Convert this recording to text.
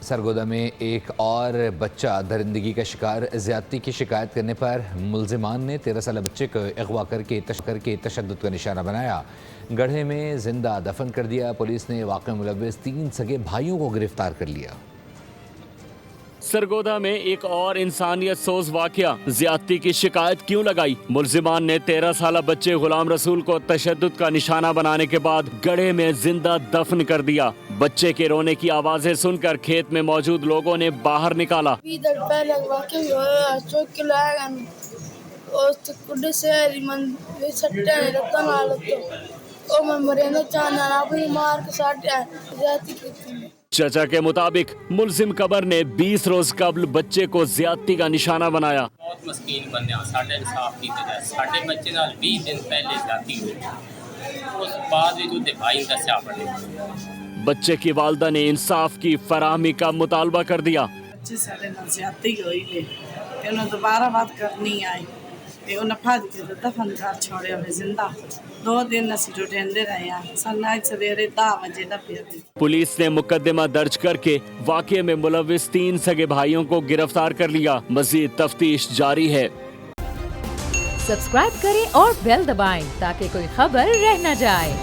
سرگودا میں ایک اور بچہ درندگی کا شکار، زیادتی کی شکایت کرنے پر ملزمان نے 13 سالہ بچے کو اغوا کر کے تشدد کا نشانہ بنایا، گڑھے میں زندہ دفن کر دیا۔ پولیس نے واقعہ ملوث 3 سگے بھائیوں کو گرفتار کر لیا۔ سرگودا میں ایک اور انسانیت سوز واقعہ، زیادتی کی شکایت کیوں لگائی؟ ملزمان نے 13 سالہ بچے غلام رسول کو تشدد کا نشانہ بنانے کے بعد گڑھے میں زندہ دفن کر دیا۔ بچے کے رونے کی آوازیں سن کر کھیت میں موجود لوگوں نے باہر نکالا۔ چچا کے مطابق ملزم قبر نے 20 روز قبل بچے کو زیادتی کا نشانہ بنایا۔ بہت مسکین بندے ہیں، ساڈے انصاف کی ساڈے بچے نال 20 دن پہلے زیادتی ہوئی، اس بعد بھی تو بھائی دسیا پڑے۔ بچے کی والدہ نے انصاف کی فراہمی کا مطالبہ کر دیا۔ بچے ساڈے نال زیادتی ہوئی ہے تے انہاں دوبارہ بات کرنی آئی تے انہاں پھج کے دفن کر چھوڑیا ہوئے زندہ۔ 2 دن اسی ڈھونڈتے رہے ہیں، سن آج سویرے 10 بجے لبھے۔ پولیس نے مقدمہ درج کر کے واقعے میں ملوث 3 سگے بھائیوں کو گرفتار کر لیا۔ مزید تفتیش جاری ہے۔ سبسکرائب کریں اور بیل دبائیں تاکہ کوئی خبر رہ نہ جائے۔